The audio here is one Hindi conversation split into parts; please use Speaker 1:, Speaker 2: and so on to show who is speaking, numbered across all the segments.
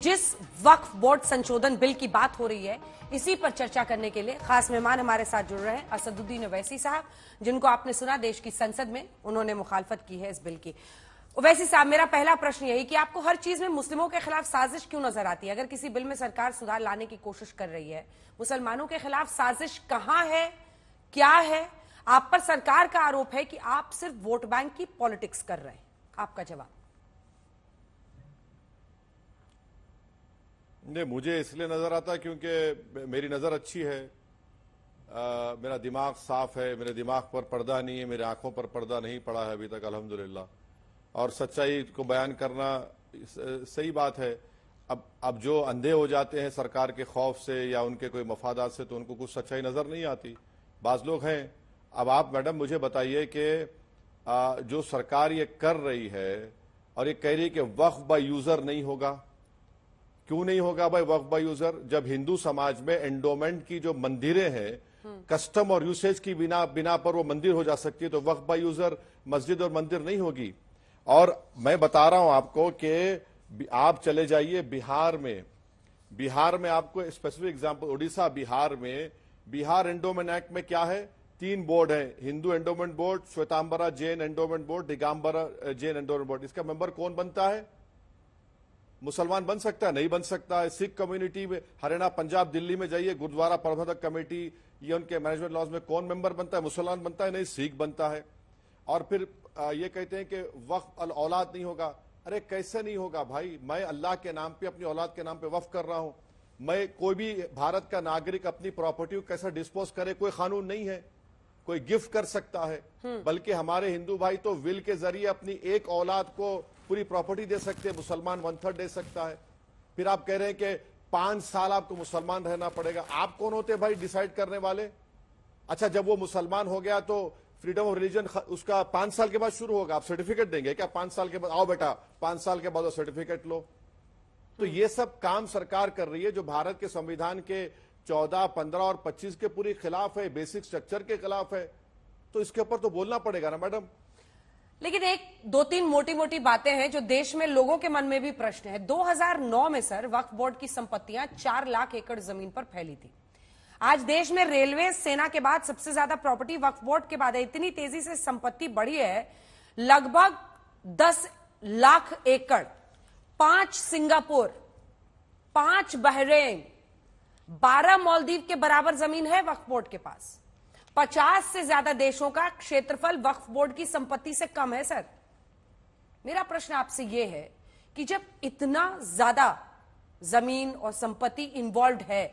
Speaker 1: जिस वक्फ बोर्ड संशोधन बिल की बात हो रही है, इसी पर चर्चा करने के लिए खास मेहमान हमारे साथ जुड़ रहे हैं असदुद्दीन ओवैसी साहब, जिनको आपने सुना देश की संसद में उन्होंने मुखालफत की है इस बिल की। ओवैसी साहब, मेरा पहला प्रश्न यही कि आपको हर चीज में मुस्लिमों के खिलाफ साजिश क्यों नजर आती है? अगर किसी बिल में सरकार सुधार लाने की कोशिश कर रही है, मुसलमानों के खिलाफ साजिश कहां है, क्या है? आप पर सरकार का आरोप है कि आप सिर्फ वोट बैंक की पॉलिटिक्स कर रहे हैं। आपका जवाब?
Speaker 2: नहीं, मुझे इसलिए नजर आता है क्योंकि मेरी नजर अच्छी है, मेरा दिमाग साफ है, मेरे दिमाग पर पर्दा नहीं है, मेरे आंखों पर पर्दा नहीं पड़ा है अभी तक अल्हम्दुलिल्लाह, और सच्चाई को बयान करना सही बात है। अब जो अंधे हो जाते हैं सरकार के खौफ से या उनके कोई मफादात से, तो उनको कुछ सच्चाई नजर नहीं आती। बाज लोग हैं। अब आप मैडम मुझे बताइए कि जो सरकार ये कर रही है और ये कह रही है कि वक्फ बाय यूजर नहीं होगा, क्यों नहीं होगा भाई वक्फ बाय यूजर? जब हिंदू समाज में एंडोमेंट की जो मंदिरें हैं, कस्टम और यूसेज की बिना पर वो मंदिर हो जा सकती है, तो वक्फ बाय यूजर मस्जिद और मंदिर नहीं होगी। और मैं बता रहा हूं आपको कि आप चले जाइए बिहार में आपको specific example, Orissa, Bihar endowment act में क्या है? 3 बोर्ड है, Hindu endowment board, Shvetambara Jain endowment board, Digambara Jain endowment board. इसका मेंबर कौन बनता है? मुसलमान बन सकता है? नहीं बन सकता है। सिख कम्युनिटी में हरियाणा, पंजाब, दिल्ली में जाइए, गुरुद्वारा प्रबंधक कमेटी, ये उनके मैनेजमेंट लॉज में कौन मेंबर बनता है? मुसलमान बनता है? नहीं, सिख बनता है। और फिर ये कहते हैं कि वक्फ अल औलाद नहीं होगा। अरे कैसे नहीं होगा भाई? मैं अल्लाह के नाम पे, अपनी औलाद के नाम पे वक्फ कर रहा हूं। मैं, कोई भी भारत का नागरिक अपनी प्रॉपर्टी को कैसे डिस्पोज करे, कोई कानून नहीं है। कोई गिफ्ट कर सकता है, बल्कि हमारे हिंदू भाई तो विल के जरिए अपनी एक औलाद को पूरी प्रॉपर्टी दे सकते हैं, मुसलमान 1/3 दे सकता है। फिर आप कह रहे हैं कि 5 साल आपको मुसलमान रहना पड़ेगा। आप कौन होते भाई डिसाइड करने वाले? अच्छा, जब वो मुसलमान हो गया तो फ्रीडम ऑफ रिलीजन उसका 5 साल के बाद शुरू होगा। आप सर्टिफिकेट देंगे क्या 5 साल के बाद? आओ बेटा 5 साल के बाद सर्टिफिकेट लो। तो ये सब काम सरकार कर रही है जो भारत के संविधान के 14, 15 और 25 के पूरी खिलाफ है, बेसिक स्ट्रक्चर के खिलाफ है। तो इसके ऊपर तो बोलना पड़ेगा ना मैडम।
Speaker 1: लेकिन 1-2-3 मोटी मोटी बातें हैं जो देश में लोगों के मन में भी प्रश्न है। 2009 में सर वक्फ बोर्ड की संपत्तियां 4 लाख एकड़ जमीन पर फैली थी। आज देश में रेलवे, सेना के बाद सबसे ज्यादा प्रॉपर्टी वक्फ बोर्ड के बाद है। इतनी तेजी से संपत्ति बढ़ी है, लगभग 10 लाख एकड़, 5 सिंगापुर, 5 बहरेन, 12 मालदीव के बराबर जमीन है वक्फ बोर्ड के पास। 50 से ज्यादा देशों का क्षेत्रफल वक्फ बोर्ड की संपत्ति से कम है। सर, मेरा प्रश्न आपसे यह है कि जब इतना ज्यादा जमीन और संपत्ति इन्वॉल्व है,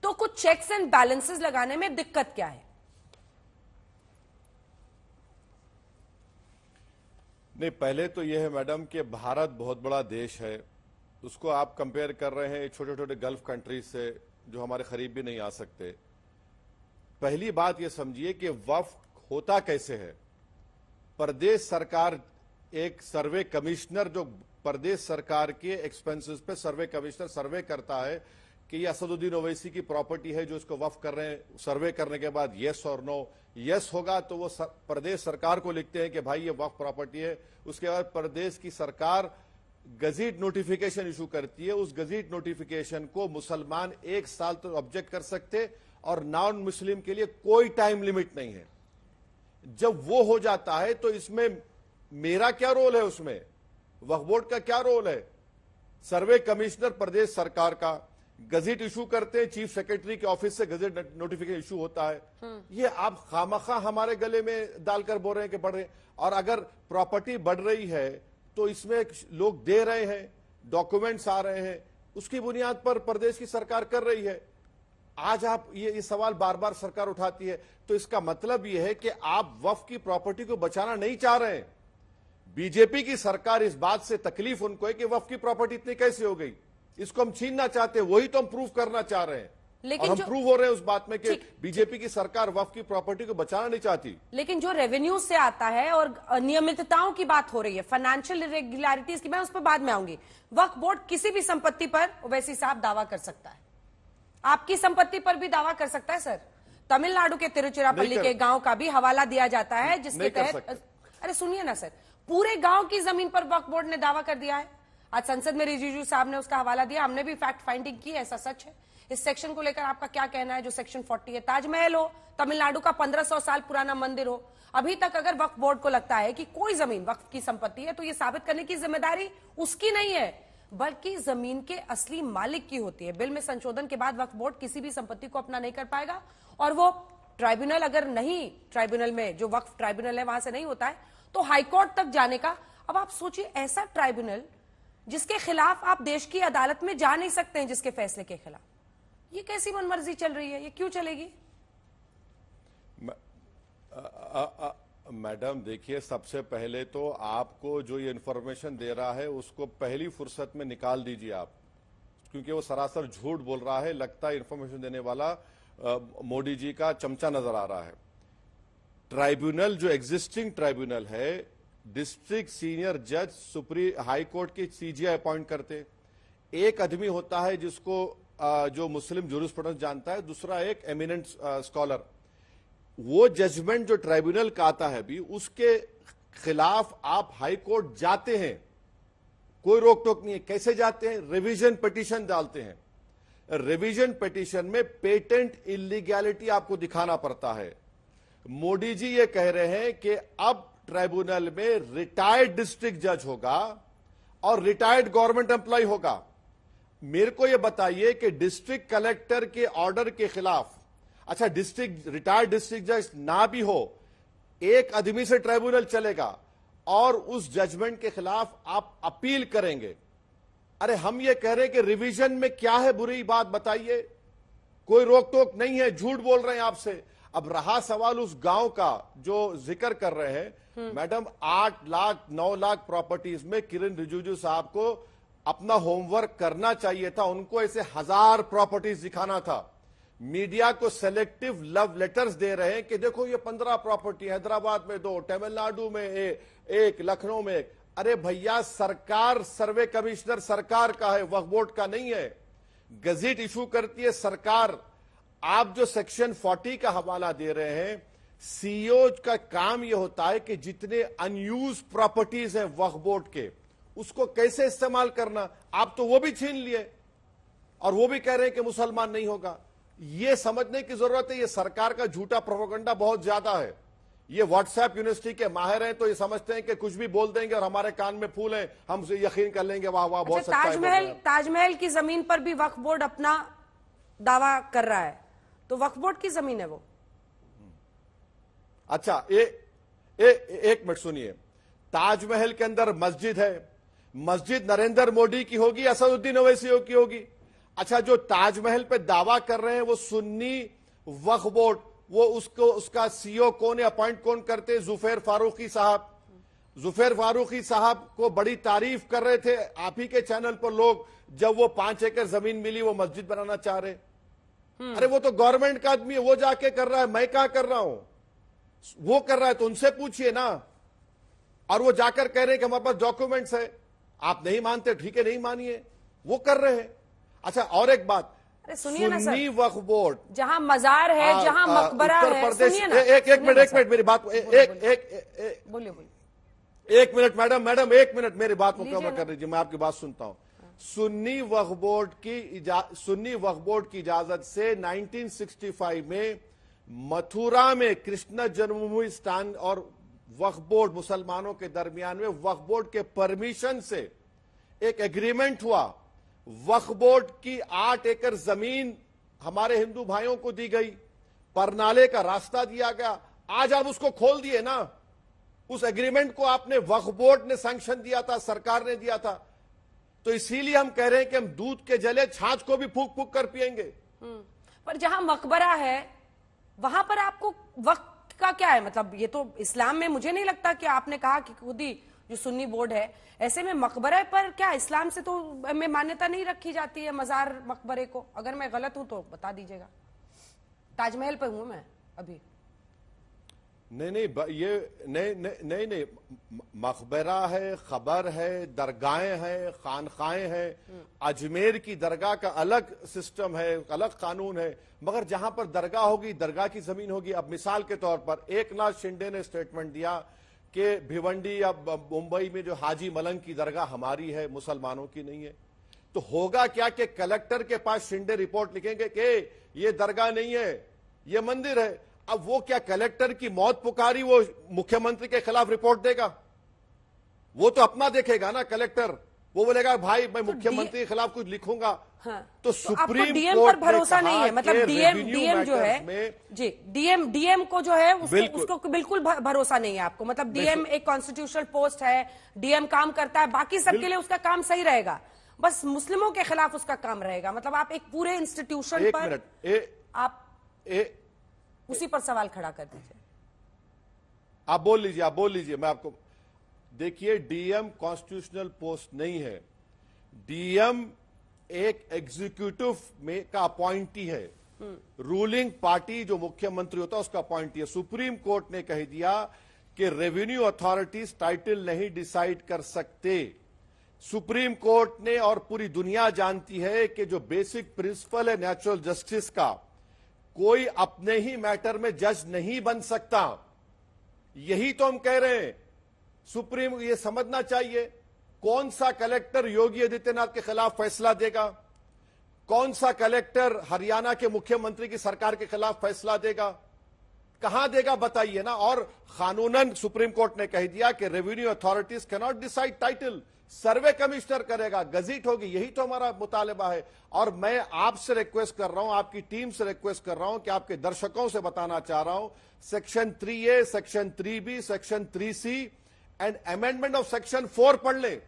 Speaker 1: तो कुछ चेक्स एंड बैलेंसेस लगाने में दिक्कत क्या है?
Speaker 2: नहीं, पहले तो यह है मैडम कि भारत बहुत बड़ा देश है, उसको आप कंपेयर कर रहे हैं छोटे छोटे गल्फ कंट्रीज से जो हमारे करीब भी नहीं आ सकते। पहली बात यह समझिए कि वक्फ होता कैसे है। प्रदेश सरकार, एक सर्वे कमिश्नर जो प्रदेश सरकार के एक्सपेंसेस पे सर्वे कमिश्नर सर्वे करता है कि ये असदुद्दीन ओवैसी की प्रॉपर्टी है जो इसको वक्फ कर रहे हैं। सर्वे करने के बाद यस और नो, यस होगा तो वो प्रदेश सरकार को लिखते हैं कि भाई ये वक्फ प्रॉपर्टी है। उसके बाद प्रदेश की सरकार गजीट नोटिफिकेशन इशू करती है। उस गजीट नोटिफिकेशन को मुसलमान 1 साल तो ऑब्जेक्ट कर सकते और नॉन मुस्लिम के लिए कोई टाइम लिमिट नहीं है। जब वो हो जाता है तो इसमें मेरा क्या रोल है? उसमें वक्फ बोर्ड का क्या रोल है? सर्वे कमिश्नर प्रदेश सरकार का गजीट इशू करते हैं, चीफ सेक्रेटरी के ऑफिस से गजीट नोटिफिकेशन इशू होता है। ये आप खामखा हमारे गले में डालकर बोल रहे हैं कि बढ़ रहे हैं। और अगर प्रॉपर्टी बढ़ रही है तो इसमें लोग दे रहे हैं, डॉक्यूमेंट्स आ रहे हैं, उसकी बुनियाद पर प्रदेश की सरकार कर रही है। आज आप ये सवाल बार बार सरकार उठाती है, तो इसका मतलब यह है कि आप वक्फ की प्रॉपर्टी को बचाना नहीं चाह रहे हैं। बीजेपी की सरकार, इस बात से तकलीफ उनको है कि वक्फ की प्रॉपर्टी इतनी कैसे हो गई, इसको हम छीनना चाहते हैं, वही तो हम प्रूव करना चाह रहे हैं। लेकिन और हम प्रूव हो रहे हैं उस बात में कि बीजेपी की सरकार वक्फ की प्रॉपर्टी को बचाना नहीं चाहती।
Speaker 1: लेकिन जो रेवेन्यू से आता है और अनियमितताओं की बात हो रही है, फाइनेंशियल इरेगुलरिटीज की, मैं उस पर बाद में आऊंगी। वक्फ बोर्ड किसी भी संपत्ति पर ओवैसी साहब दावा कर सकता है, आपकी संपत्ति पर भी दावा कर सकता है। सर, तमिलनाडु के तिरुचिरापल्ली के गांव का भी हवाला दिया जाता है जिसके तहत, अरे सुनिए ना सर, पूरे गांव की जमीन पर वक्फ बोर्ड ने दावा कर दिया है। आज संसद में रिजिजू साहब ने उसका हवाला दिया, हमने भी फैक्ट फाइंडिंग की, ऐसा सच है। इस सेक्शन को लेकर आपका क्या कहना है जो सेक्शन 40 है? ताजमहल हो, तमिलनाडु का 1500 साल पुराना मंदिर हो, अभी तक अगर वक्फ बोर्ड को लगता है कि कोई जमीन वक्फ की संपत्ति है तो ये साबित करने की जिम्मेदारी उसकी नहीं है बल्कि जमीन के असली मालिक की होती है। बिल में संशोधन के बाद वक्फ बोर्ड किसी भी संपत्ति को अपना नहीं कर पाएगा और वो ट्राइब्यूनल अगर नहीं, ट्राइब्यूनल में जो वक्फ ट्राइब्यूनल है वहां से नहीं होता है तो हाईकोर्ट तक जाने का। अब आप सोचिए ऐसा ट्राइब्यूनल जिसके खिलाफ आप देश की अदालत में जा नहीं सकते हैं, जिसके फैसले के खिलाफ, ये कैसी मनमर्जी चल रही है? ये क्यों चलेगी?
Speaker 2: मैडम देखिए, सबसे पहले तो आपको जो ये इंफॉर्मेशन दे रहा है उसको पहली फुर्सत में निकाल दीजिए आप, क्योंकि वो सरासर झूठ बोल रहा है। लगता है इंफॉर्मेशन देने वाला मोदी जी का चमचा नजर आ रहा है। ट्राइब्यूनल जो एग्जिस्टिंग ट्राइब्यूनल है, डिस्ट्रिक्ट सीनियर जज सुप्रीम हाई कोर्ट की सीजीआई अपॉइंट करते। एक आदमी होता है जिसको जो मुस्लिम जूरिस्प्रूडेंस जानता है, दूसरा एक एमिनेंट स्कॉलर। वो जजमेंट जो ट्राइब्यूनल का आता है भी, उसके खिलाफ आप हाई कोर्ट जाते हैं, कोई रोक टोक नहीं है। कैसे जाते हैं? रिवीजन पिटीशन डालते हैं। रिवीजन पिटीशन में पेटेंट इलीगैलिटी आपको दिखाना पड़ता है। मोदी जी ये कह रहे हैं कि अब ट्राइब्यूनल में रिटायर्ड डिस्ट्रिक्ट जज होगा और रिटायर्ड गवर्नमेंट एम्प्लॉय होगा। मेरे को यह बताइए कि डिस्ट्रिक्ट कलेक्टर के ऑर्डर के खिलाफ, अच्छा रिटायर्ड डिस्ट्रिक्ट जज ना भी हो, एक आदमी से ट्राइब्यूनल चलेगा और उस जजमेंट के खिलाफ आप अपील करेंगे। अरे हम ये कह रहे हैं कि रिवीजन में क्या है बुरी बात, बताइए। कोई रोक टोक नहीं है, झूठ बोल रहे हैं आपसे। अब रहा सवाल उस गांव का जो जिक्र कर रहे हैं मैडम, 8 लाख 9 लाख प्रॉपर्टीज में किरण रिजिजू साहब को अपना होमवर्क करना चाहिए था। उनको ऐसे 1000 प्रॉपर्टीज दिखाना था। मीडिया को सेलेक्टिव लव लेटर्स दे रहे हैं कि देखो ये 15 प्रॉपर्टी, हैदराबाद में 2, तमिलनाडु में एक, लखनऊ में 1। अरे भैया, सरकार सर्वे कमिश्नर सरकार का है, वक्फ बोर्ड का नहीं है। गजट इशू करती है सरकार। आप जो सेक्शन 40 का हवाला दे रहे हैं, सीईओ का काम यह होता है कि जितने अनयूज प्रॉपर्टीज हैं वक्फ बोर्ड के, उसको कैसे इस्तेमाल करना। आप तो वो भी छीन लिए और वो भी कह रहे हैं कि मुसलमान नहीं होगा। ये समझने की जरूरत है, ये सरकार का झूठा प्रोपेगेंडा बहुत ज्यादा है। ये व्हाट्सएप यूनिवर्सिटी के माहिर हैं तो ये समझते हैं कि कुछ भी बोल देंगे और हमारे कान में फूल हैं, हम यकीन कर लेंगे, वाह वाह बहुत सच्चा है।
Speaker 1: ताजमहल की जमीन पर भी वक्फ बोर्ड अपना दावा कर रहा है, तो वक्फ बोर्ड की जमीन है वो।
Speaker 2: अच्छा, एक मिनट सुनिए। ताजमहल के अंदर मस्जिद है, मस्जिद नरेंद्र मोदी की होगी, असदुद्दीन ओवैसी की होगी। अच्छा, जो ताजमहल पे दावा कर रहे हैं वो सुन्नी वक्फ बोर्ड, वो उसका सीईओ कौन है, अपॉइंट कौन करते? जुफैर फारूकी साहब। जुफैर फारूकी साहब को बड़ी तारीफ कर रहे थे आप ही के चैनल पर लोग, जब वो 5 एकड़ जमीन मिली वो मस्जिद बनाना चाह रहे। अरे वो तो गवर्नमेंट का आदमी है, वो जाके कर रहा है, मैं क्या कर रहा हूं? वो कर रहा है तो उनसे पूछिए ना। और वो जाकर कह रहे हैं कि हमारे पास डॉक्यूमेंट्स है। आप नहीं मानते, ठीक है, नहीं मानिए, वो कर रहे हैं। अच्छा, और एक बात, सुन्नी वक्फ बोर्ड
Speaker 1: जहां मजार है, जहां मकबरा है, सुनिए ना।
Speaker 2: एक मिनट मेरी बात,
Speaker 1: बोलिए
Speaker 2: एक मिनट मैडम एक मिनट मेरी बात मुकम्मल कर दीजिए, मैं आपकी बात सुनता हूं। सुन्नी वक्फ बोर्ड की इजाजत से 1965 में मथुरा में कृष्ण जन्मभूमि स्थान और वक्फ बोर्ड मुसलमानों के दरमियान में वक्फ बोर्ड के परमिशन से एक एग्रीमेंट हुआ। वक्फ बोर्ड की 8 एकड़ जमीन हमारे हिंदू भाइयों को दी गई, परनाले का रास्ता दिया गया। आज आप उसको खोल दिए ना। उस एग्रीमेंट को आपने, वक्फ बोर्ड ने सैंक्शन दिया था, सरकार ने दिया था। तो इसीलिए हम कह रहे हैं कि हम दूध के जले छाछ को भी फूक फूक कर पिएंगे।
Speaker 1: पर जहां मकबरा है वहां पर आपको वक्त का क्या है? मतलब ये तो इस्लाम में मुझे नहीं लगता कि आपने कहा कि खुद ही जो सुन्नी बोर्ड है, ऐसे में मकबरे पर क्या इस्लाम से तो में मान्यता नहीं रखी जाती है मजार मकबरे को? अगर मैं गलत हूं तो बता दीजिएगा। ताजमहल पे हूं मैं अभी।
Speaker 2: नहीं, मकबरा है, खबर है, दरगाहें हैं, खानखाएं हैं। अजमेर की दरगाह का अलग सिस्टम है, अलग कानून है। मगर जहां पर दरगाह होगी, दरगाह की जमीन होगी। अब मिसाल के तौर पर एकनाथ शिंदे ने स्टेटमेंट दिया कि भिवंडी या मुंबई में जो हाजी मलंग की दरगाह हमारी है, मुसलमानों की नहीं है। तो होगा क्या कि कलेक्टर के पास शिंदे रिपोर्ट लिखेंगे कि ये दरगाह नहीं है, ये मंदिर है। अब वो क्या कलेक्टर की मौत पुकारी वो मुख्यमंत्री के खिलाफ रिपोर्ट देगा? वो तो अपना देखेगा ना कलेक्टर। वो बोलेगा भाई मैं मुख्यमंत्री के खिलाफ कुछ लिखूंगा।
Speaker 1: हाँ।
Speaker 2: तो
Speaker 1: सुप्रीम डीएम पर भरोसा नहीं है, मतलब डीएम जो है जी, डीएम को जो है उसको बिल्कुल भरोसा नहीं है आपको, मतलब डीएम एक कॉन्स्टिट्यूशनल पोस्ट है, डीएम काम करता है, बाकी सबके लिए उसका काम सही रहेगा, बस मुस्लिमों के खिलाफ उसका काम रहेगा। मतलब आप एक पूरे इंस्टीट्यूशन पर आप उसी पर सवाल खड़ा कर दीजिए।
Speaker 2: आप बोल लीजिए, मैं आपको देखिए, डीएम कॉन्स्टिट्यूशनल पोस्ट नहीं है। डीएम एक एग्जीक्यूटिव में का अपॉइंटी है, रूलिंग पार्टी जो मुख्यमंत्री होता है उसका अपॉइंटी है। सुप्रीम कोर्ट ने कह दिया कि रेवेन्यू अथॉरिटीज टाइटल नहीं डिसाइड कर सकते। सुप्रीम कोर्ट ने और पूरी दुनिया जानती है कि जो बेसिक प्रिंसिपल है नेचुरल जस्टिस का, कोई अपने ही मैटर में जज नहीं बन सकता। यही तो हम कह रहे हैं, सुप्रीम ये समझना चाहिए। कौन सा कलेक्टर योगी आदित्यनाथ के खिलाफ फैसला देगा? कौन सा कलेक्टर हरियाणा के मुख्यमंत्री की सरकार के खिलाफ फैसला देगा? कहां देगा बताइए ना। और कानूनन सुप्रीम कोर्ट ने कह दिया कि revenue authorities can not decide title, survey commissioner करेगा, गजीट होगी। यही तो हमारा मुतालबा है। और मैं आपसे रिक्वेस्ट कर रहा हूं, आपकी टीम से रिक्वेस्ट कर रहा हूं कि आपके दर्शकों से बताना चाह रहा हूं, section 3A, section 3B, section 3C and amendment of section 4 पढ़ ले।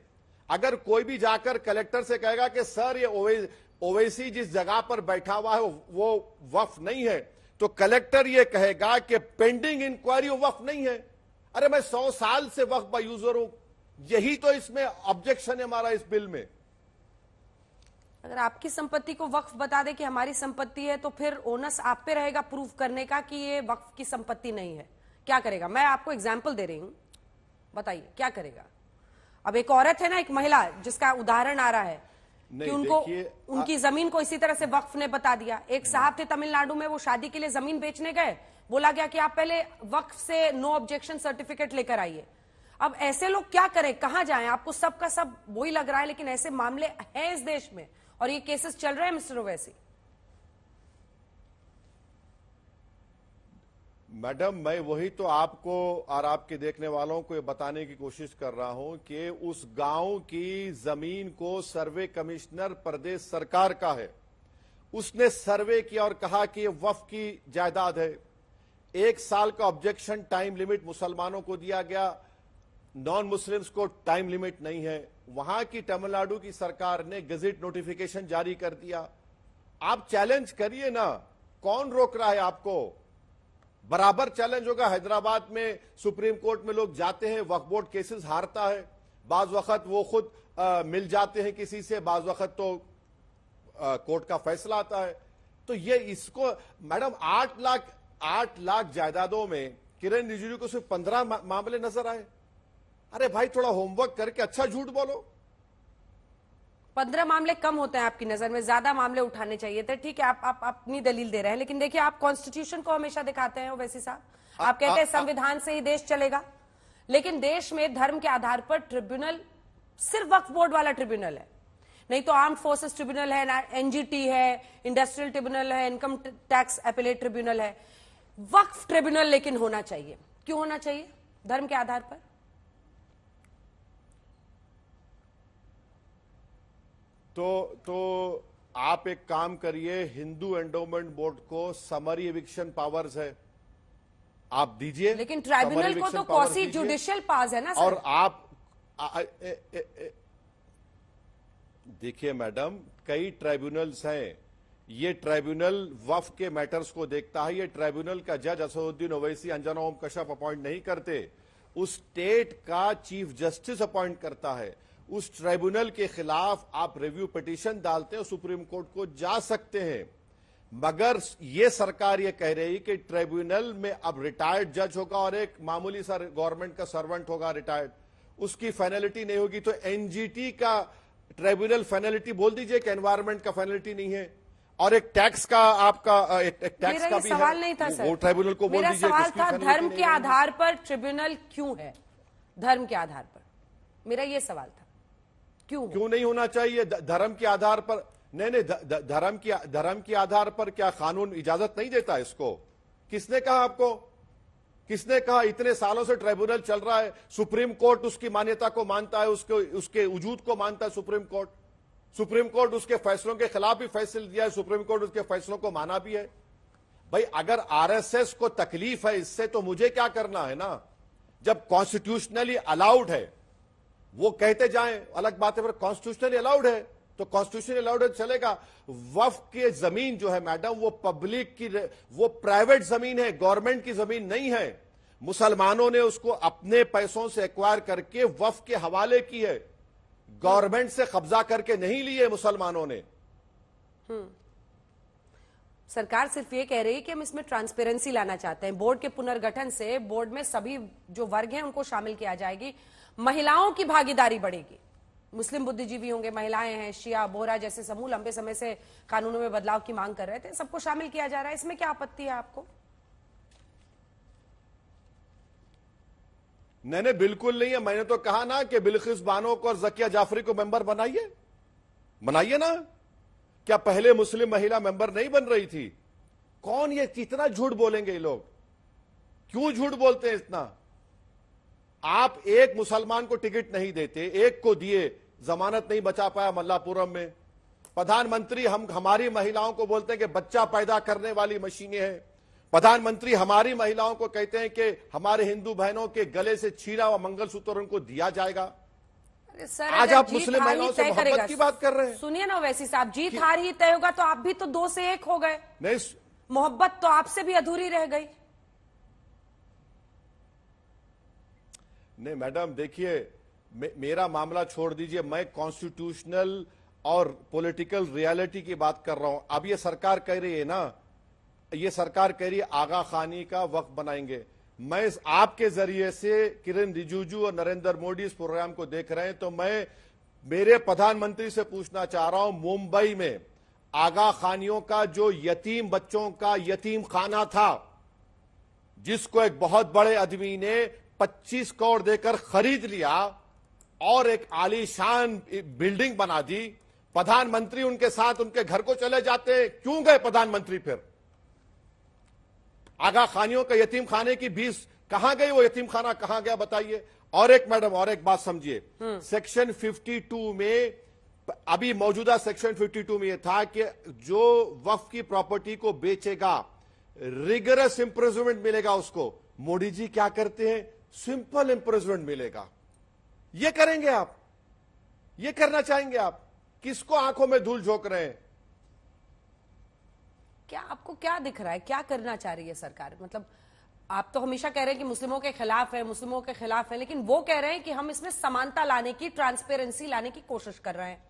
Speaker 2: अगर कोई भी जाकर कलेक्टर से कहेगा कि सर ये ओवैसी जिस जगह पर बैठा हुआ है वो वक्फ नहीं है, तो कलेक्टर ये कहेगा कि पेंडिंग इंक्वायरी वक्फ नहीं है। अरे मैं 100 साल से वक्फ का यूजर हूं। यही तो इसमें ऑब्जेक्शन है हमारा इस बिल में।
Speaker 1: अगर आपकी संपत्ति को वक्फ बता दे कि हमारी संपत्ति है, तो फिर ओनस आप पे रहेगा प्रूफ करने का कि ये वक्फ की संपत्ति नहीं है। क्या करेगा? मैं आपको एग्जाम्पल दे रही हूं, बताइए क्या करेगा। अब एक औरत है ना, एक महिला जिसका उदाहरण आ रहा है कि उनको उनकी जमीन को इसी तरह से वक्फ ने बता दिया। एक साहब थे तमिलनाडु में, वो शादी के लिए जमीन बेचने गए, बोला गया कि आप पहले वक्फ से नो ऑब्जेक्शन सर्टिफिकेट लेकर आइए। अब ऐसे लोग क्या करें, कहां जाएं? आपको सब का सब वही लग रहा है, लेकिन ऐसे मामले हैं इस देश में और ये केसेस चल रहे हैं मिस्टर ओवैसी।
Speaker 2: मैडम, मैं वही तो आपको और आपके देखने वालों को ये बताने की कोशिश कर रहा हूं कि उस गांव की जमीन को सर्वे कमिश्नर प्रदेश सरकार का है, उसने सर्वे किया और कहा कि ये वक्फ की जायदाद है। 1 साल का ऑब्जेक्शन टाइम लिमिट मुसलमानों को दिया गया, नॉन मुस्लिम्स को टाइम लिमिट नहीं है। वहां की तमिलनाडु की सरकार ने गजेट नोटिफिकेशन जारी कर दिया। आप चैलेंज करिए ना, कौन रोक रहा है आपको? बराबर चैलेंज होगा। हैदराबाद में सुप्रीम कोर्ट में लोग जाते हैं, वक्फ बोर्ड केसेस हारता है, बाज वक्त वो खुद मिल जाते हैं किसी से, बाज वक्त तो कोर्ट का फैसला आता है। तो ये इसको मैडम 8 लाख जायदादों में किरण रिजिजू को सिर्फ 15 मामले नजर आए। अरे भाई थोड़ा होमवर्क करके अच्छा झूठ बोलो।
Speaker 1: 15 मामले कम होते हैं आपकी नजर में, ज्यादा मामले उठाने चाहिए थे। ठीक है, आप अपनी दलील दे रहे हैं, लेकिन देखिए आप कॉन्स्टिट्यूशन को हमेशा दिखाते हैं ओवैसी साहब। आप कहते हैं संविधान से ही देश चलेगा, लेकिन देश में धर्म के आधार पर ट्रिब्यूनल सिर्फ वक्फ बोर्ड वाला ट्रिब्यूनल है, नहीं तो आर्म्ड फोर्सेस ट्रिब्यूनल है, एनजीटी है, इंडस्ट्रियल ट्रिब्यूनल है, इनकम टैक्स अपीलेट ट्रिब्यूनल है। वक्फ ट्रिब्यूनल लेकिन होना चाहिए। क्यों होना चाहिए? धर्म के आधार पर।
Speaker 2: तो आप एक काम करिए, हिंदू एंडोमेंट बोर्ड को समरी एविक्शन पावर्स है, आप दीजिए।
Speaker 1: लेकिन ट्राइब्यूनल को तो क्वासी जुडिशियल पावर्स है ना सर।
Speaker 2: और आप देखिए मैडम, कई ट्राइब्यूनल्स हैं। ये ट्राइब्यूनल वक्फ के मैटर्स को देखता है। ये ट्राइब्यूनल का जज असदुद्दीन ओवैसी, अंजना ओम कश्यप अपॉइंट नहीं करते, उस स्टेट का चीफ जस्टिस अपॉइंट करता है। उस ट्राइब्यूनल के खिलाफ आप रिव्यू पिटीशन डालते हैं, सुप्रीम कोर्ट को जा सकते हैं। मगर ये सरकार ये कह रही कि ट्राइब्यूनल में अब रिटायर्ड जज होगा और एक मामूली सा गवर्नमेंट का सर्वेंट होगा रिटायर्ड, उसकी फाइनलिटी नहीं होगी। तो एनजीटी का ट्राइब्यूनल फाइनलिटी बोल दीजिए कि एनवायरमेंट का फाइनलिटी नहीं है। और एक टैक्स का आपका एक टैक्स का भी
Speaker 1: सवाल
Speaker 2: है,
Speaker 1: नहीं था सर,
Speaker 2: वो ट्राइब्यूनल को बोल दीजिए।
Speaker 1: सवाल था धर्म के आधार पर ट्रिब्यूनल क्यों है, धर्म के आधार पर? मेरा यह सवाल था, क्यों
Speaker 2: नहीं होना चाहिए धर्म के आधार पर? नहीं, धर्म के आधार पर क्या कानून इजाजत नहीं देता इसको? किसने कहा आपको? किसने कहा? इतने सालों से ट्राइब्यूनल चल रहा है, सुप्रीम कोर्ट उसकी मान्यता को मानता है, उसके वजूद को मानता है सुप्रीम कोर्ट उसके फैसलों के खिलाफ भी फैसले दिया है, सुप्रीम कोर्ट उसके फैसलों को माना भी है। भाई अगर आरएसएस को तकलीफ है इससे तो मुझे क्या करना है ना? जब कॉन्स्टिट्यूशनली अलाउड है वो कहते जाएं, अलग बात है, पर कॉन्स्टिट्यूशनली अलाउड है तो कॉन्स्टिट्यूशनली अलाउड है चलेगा। वक्फ की जमीन जो है मैडम, वो पब्लिक की, वो प्राइवेट जमीन है, गवर्नमेंट की जमीन नहीं है। मुसलमानों ने उसको अपने पैसों से एक्वायर करके वक्फ के हवाले की है, गवर्नमेंट से कब्जा करके नहीं लिए मुसलमानों ने।
Speaker 1: सरकार सिर्फ ये कह रही है कि हम इसमें ट्रांसपेरेंसी लाना चाहते हैं। बोर्ड के पुनर्गठन से बोर्ड में सभी जो वर्ग हैं उनको शामिल किया जाएगी, महिलाओं की भागीदारी बढ़ेगी, मुस्लिम बुद्धिजीवी होंगे, महिलाएं हैं, शिया, बोहरा जैसे समूह लंबे समय से कानूनों में बदलाव की मांग कर रहे थे, सबको शामिल किया जा रहा है। इसमें क्या आपत्ति है आपको?
Speaker 2: नहीं, बिल्कुल नहीं है। मैंने तो कहा ना कि बिल्किस बानो को और जकिया जाफरी को मेंबर बनाइए ना। क्या पहले मुस्लिम महिला मेंबर नहीं बन रही थी? कौन ये कितना झूठ बोलेंगे ये लोग? क्यों झूठ बोलते हैं इतना? आप एक मुसलमान को टिकट नहीं देते, एक को दिए, जमानत नहीं बचा पाया मल्लापुरम में। प्रधानमंत्री हमारी महिलाओं को बोलते हैं कि बच्चा पैदा करने वाली मशीनें हैं। प्रधानमंत्री हमारी महिलाओं को कहते हैं कि हमारे हिंदू बहनों के गले से छीना हुआ मंगलसूत्र उनको दिया जाएगा।
Speaker 1: सर,
Speaker 2: आज आप मुस्लिम महिलाओं से मोहब्बत की बात कर रहे हैं।
Speaker 1: सुनिए ना वैसी साहब, जीत हार ही तय होगा, तो आप भी तो 2 से 1 हो गए।
Speaker 2: नहीं,
Speaker 1: मोहब्बत तो आपसे भी अधूरी रह गई।
Speaker 2: नहीं मैडम, देखिए मेरा मामला छोड़ दीजिए, मैं कॉन्स्टिट्यूशनल और पॉलिटिकल रियलिटी की बात कर रहा हूं। अब ये सरकार कह रही है ना, ये सरकार कह रही है आगा खानी का वक्त बनाएंगे। मैं आपके जरिए से किरण रिजिजू और नरेंद्र मोदी इस प्रोग्राम को देख रहे हैं, तो मैं मेरे प्रधानमंत्री से पूछना चाह रहा हूं, मुंबई में आगा खानियों का जो यतीम बच्चों का यतीम खाना था, जिसको एक बहुत बड़े आदमी ने 25 करोड़ देकर खरीद लिया और एक आलीशान बिल्डिंग बना दी, प्रधानमंत्री उनके साथ उनके घर को चले जाते, क्यों गए प्रधानमंत्री? फिर आगा खानियों का यतीम खाने की 20 कहां गई? वो यतीम खाना कहां गया बताइए। और एक मैडम, और एक बात समझिए, सेक्शन 52 में, अभी मौजूदा सेक्शन 52 में यह था कि जो वक्फ की प्रॉपर्टी को बेचेगा रिगरस इंप्रिजनमेंट मिलेगा उसको। मोदी जी क्या करते हैं? सिंपल इंप्रिजनमेंट मिलेगा। ये करेंगे आप? ये करना चाहेंगे आप? किसको आंखों में धूल झोंक रहे हैं?
Speaker 1: क्या आपको क्या दिख रहा है, क्या करना चाह रही है सरकार? मतलब आप तो हमेशा कह रहे हैं कि मुस्लिमों के खिलाफ है, मुस्लिमों के खिलाफ है, लेकिन वो कह रहे हैं कि हम इसमें समानता लाने की, ट्रांसपेरेंसी लाने की कोशिश कर रहे हैं।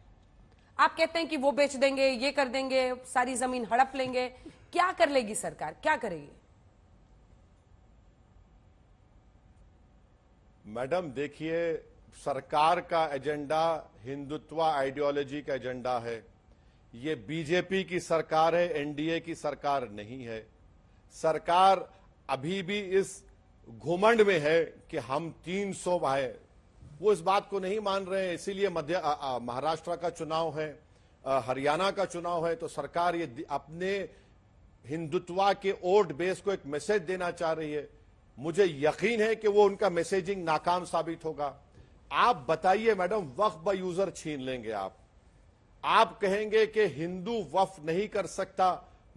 Speaker 1: आप कहते हैं कि वो बेच देंगे, ये कर देंगे, सारी जमीन हड़प लेंगे। क्या कर लेगी सरकार, क्या करेगी?
Speaker 2: मैडम देखिए, सरकार का एजेंडा हिंदुत्व आइडियोलॉजी का एजेंडा है। ये बीजेपी की सरकार है, एनडीए की सरकार नहीं है। सरकार अभी भी इस घुमंड में है कि हम 300 है, वो इस बात को नहीं मान रहे हैं। इसीलिए महाराष्ट्र का चुनाव है, हरियाणा का चुनाव है, तो सरकार ये अपने हिंदुत्व के वोट बेस को एक मैसेज देना चाह रही है। मुझे यकीन है कि वो उनका मैसेजिंग नाकाम साबित होगा। आप बताइए मैडम, वक्फ बाय यूजर छीन लेंगे आप कहेंगे कि हिंदू वक्फ नहीं कर सकता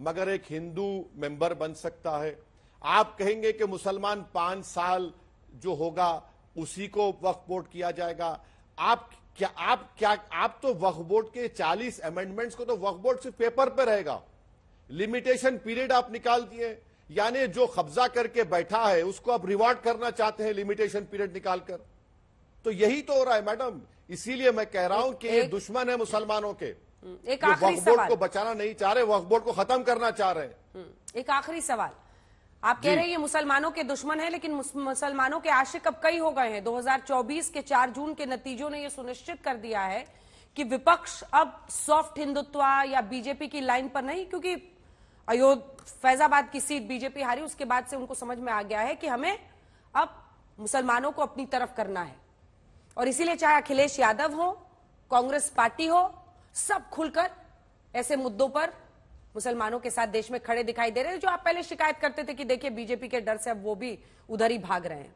Speaker 2: मगर एक हिंदू मेंबर बन सकता है। आप कहेंगे कि मुसलमान 5 साल जो होगा उसी को वक्फ बोर्ड किया जाएगा। आप तो वक्फ बोर्ड के 40 अमेंडमेंट्स को तो वक्फ बोर्ड सिर्फ पेपर पे रहेगा। लिमिटेशन पीरियड आप निकाल दिए, यानी जो कब्जा करके बैठा है उसको आप रिवॉर्ड करना चाहते हैं लिमिटेशन पीरियड निकालकर। तो यही तो हो रहा है मैडम। इसीलिए मैं कह रहा हूं कि ये दुश्मन है मुसलमानों के।
Speaker 1: एक आखिरी
Speaker 2: वक्फ बोर्ड को बचाना नहीं चाह रहे, वक्फ बोर्ड को खत्म करना चाह रहे हैं।
Speaker 1: एक आखिरी सवाल, आप कह रहे हैं ये मुसलमानों के दुश्मन है, लेकिन मुसलमानों के आशिक अब कई हो गए हैं। 2024 के 4 जून के नतीजों ने यह सुनिश्चित कर दिया है कि विपक्ष अब सॉफ्ट हिंदुत्व या बीजेपी की लाइन पर नहीं, क्योंकि फैजाबाद की सीट बीजेपी हारी, उसके बाद से उनको समझ में आ गया है कि हमें अब मुसलमानों को अपनी तरफ करना है। और इसीलिए चाहे अखिलेश यादव हो, कांग्रेस पार्टी हो, सब खुलकर ऐसे मुद्दों पर मुसलमानों के साथ देश में खड़े दिखाई दे रहे हैं। जो आप पहले शिकायत करते थे कि देखिए बीजेपी के डर से अब वो भी उधर ही भाग रहे हैं।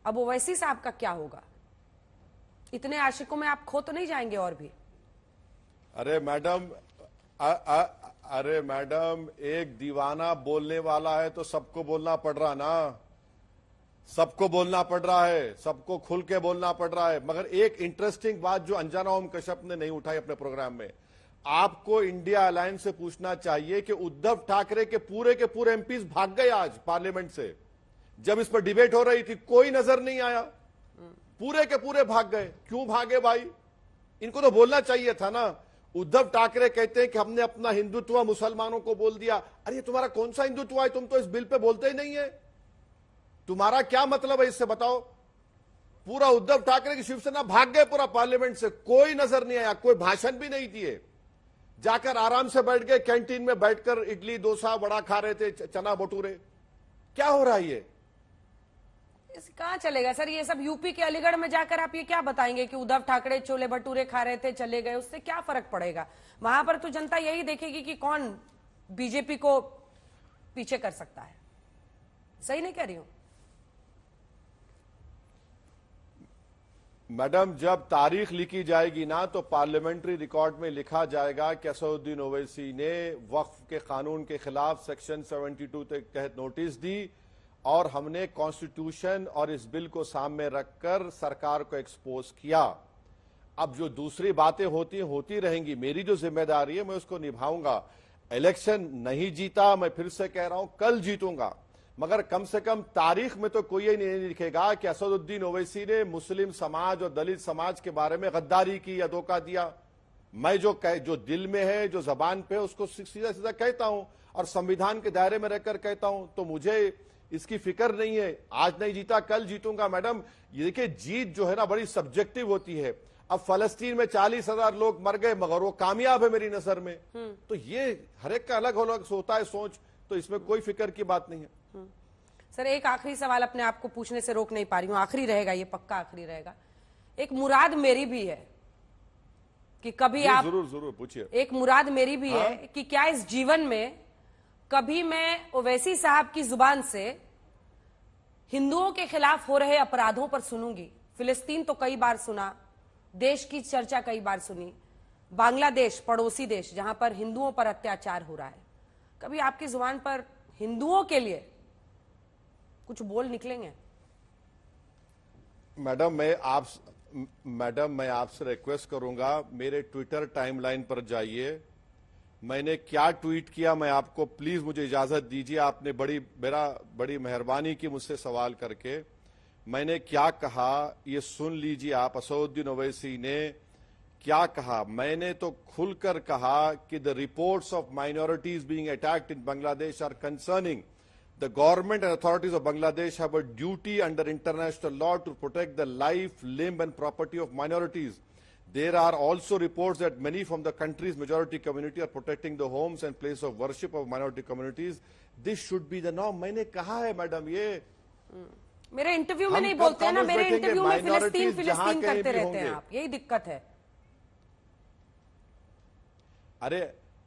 Speaker 1: अब ओवैसी साहब का क्या होगा? इतने आशिकों में आप खो तो नहीं जाएंगे और भी?
Speaker 2: अरे मैडम, एक दीवाना बोलने वाला है तो सबको बोलना पड़ रहा ना, सबको बोलना पड़ रहा है, सबको खुल के बोलना पड़ रहा है। मगर एक इंटरेस्टिंग बात जो अंजना ओम कश्यप ने नहीं उठाई अपने प्रोग्राम में, आपको इंडिया अलायंस से पूछना चाहिए कि उद्धव ठाकरे के पूरे एमपीज भाग गए आज पार्लियामेंट से। जब इस पर डिबेट हो रही थी कोई नजर नहीं आया, पूरे के पूरे भाग गए। क्यों भागे भाई? इनको तो बोलना चाहिए था ना। उद्धव ठाकरे कहते हैं कि हमने अपना हिंदुत्व मुसलमानों को बोल दिया। अरे तुम्हारा कौन सा हिंदुत्व है? तुम तो इस बिल पे बोलते ही नहीं है। तुम्हारा क्या मतलब है इससे बताओ? पूरा उद्धव ठाकरे की शिवसेना भाग गए पूरा पार्लियामेंट से, कोई नजर नहीं आया, कोई भाषण भी नहीं दिए। जाकर आराम से बैठ गए, कैंटीन में बैठकर इडली डोसा वड़ा खा रहे थे, चना भटूरे। क्या हो रहा है ये?
Speaker 1: कहां चलेगा सर ये सब? यूपी के अलीगढ़ में जाकर आप ये क्या बताएंगे कि उद्धव ठाकरे छोले भटूरे खा रहे थे, चले गए, उससे क्या फर्क पड़ेगा? वहां पर तो जनता यही देखेगी कि कौन बीजेपी को पीछे कर सकता है। सही नहीं कह रही हूं?
Speaker 2: मैडम, जब तारीख लिखी जाएगी ना तो पार्लियामेंट्री रिकॉर्ड में लिखा जाएगा कि असदुद्दीन ओवैसी ने वक्फ के कानून के खिलाफ सेक्शन 72 के तहत नोटिस दी और हमने कॉन्स्टिट्यूशन और इस बिल को सामने रखकर सरकार को एक्सपोज किया। अब जो दूसरी बातें होती रहेंगी, मेरी जो जिम्मेदारी है मैं उसको निभाऊंगा। इलेक्शन नहीं जीता, मैं फिर से कह रहा हूं कल जीतूंगा, मगर कम से कम तारीख में तो कोई नहीं लिखेगा कि असदुद्दीन ओवैसी ने मुस्लिम समाज और दलित समाज के बारे में गद्दारी की या धोखा दिया। मैं जो दिल में है, जो जबान पे है, उसको सीधा सीधा कहता हूं और संविधान के दायरे में रहकर कहता हूं। तो मुझे इसकी फिक्र नहीं है। आज नहीं जीता कल जीतूंगा। मैडम ये देखिए, जीत जो है ना बड़ी सब्जेक्टिव होती है। अब फलस्तीन में 40,000 लोग मर गए मगर वो कामयाब है मेरी नजर में। तो ये हर एक का अलग अलग होता है सोच, तो इसमें कोई फिक्र की बात नहीं है।
Speaker 1: सर एक आखिरी सवाल अपने आप को पूछने से रोक नहीं पा रही हूं, आखिरी रहेगा ये, पक्का आखिरी रहेगा। एक मुराद मेरी भी है कि कभी आप
Speaker 2: जरूर पूछिए।
Speaker 1: एक मुराद मेरी भी है कि क्या इस जीवन में कभी मैं ओवैसी साहब की जुबान से हिंदुओं के खिलाफ हो रहे अपराधों पर सुनूंगी। फिलिस्तीन तो कई बार सुना, देश की चर्चा कई बार सुनी, बांग्लादेश पड़ोसी देश जहां पर हिंदुओं पर अत्याचार हो रहा है, कभी आपकी जुबान पर हिंदुओं के लिए कुछ बोल निकलेंगे?
Speaker 2: मैडम मैं आपसे रिक्वेस्ट करूंगा, मेरे ट्विटर टाइमलाइन पर जाइए। मैंने क्या ट्वीट किया मैं आपको, प्लीज मुझे इजाजत दीजिए। आपने बड़ी मेहरबानी की मुझसे सवाल करके। मैंने क्या कहा ये सुन लीजिए आप। असदुद्दीन ओवैसी ने क्या कहा? मैंने तो खुलकर कहा कि the reports of minorities being attacked in Bangladesh are concerning. The government and authorities of Bangladesh have a duty under international law to protect the life, limb and property of minorities. There are also reports that many from the country's majority community are protecting the homes and place of worship of minority communities. This should be the norm. मैंने कहा है मैडम ये।
Speaker 1: मेरे इंटरव्यू में नहीं बोलते हैं ना, मेरे इंटरव्यू में फिलिस्तीन करते रहते हैं आप, यही दिक्कत है।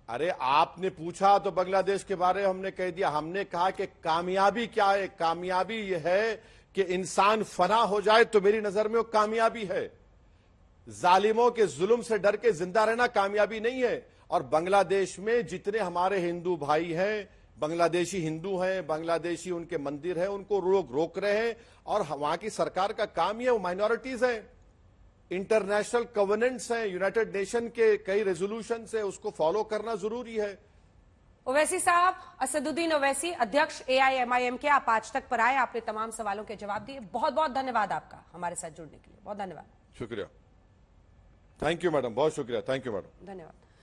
Speaker 2: अरे आपने पूछा तो बांग्लादेश के बारे में हमने कह दिया। हमने कहा कि कामयाबी क्या है? कामयाबी यह है कि इंसान फना हो जाए तो मेरी नजर में वो कामयाबी है। जालिमों के जुल्म से डर के जिंदा रहना कामयाबी नहीं है। और बांग्लादेश में जितने हमारे हिंदू भाई हैं, बांग्लादेशी हिंदू हैं, बांग्लादेशी उनके मंदिर हैं, उनको लोग रोक रहे हैं और वहां की सरकार का काम ही है, वो माइनॉरिटीज हैं। इंटरनेशनल कवेनेंट्स हैं, यूनाइटेड नेशन के कई रेजोल्यूशन है, उसको फॉलो करना जरूरी है।
Speaker 1: ओवैसी साहब, असदुद्दीन ओवैसी, अध्यक्ष AIMIM के, आप आज तक पर आए, आपने तमाम सवालों के जवाब दिए। बहुत बहुत धन्यवाद आपका हमारे साथ जुड़ने के लिए, बहुत धन्यवाद।
Speaker 2: शुक्रिया। थैंक यू मैडम, बहुत शुक्रिया। थैंक यू मैडम,
Speaker 1: धन्यवाद।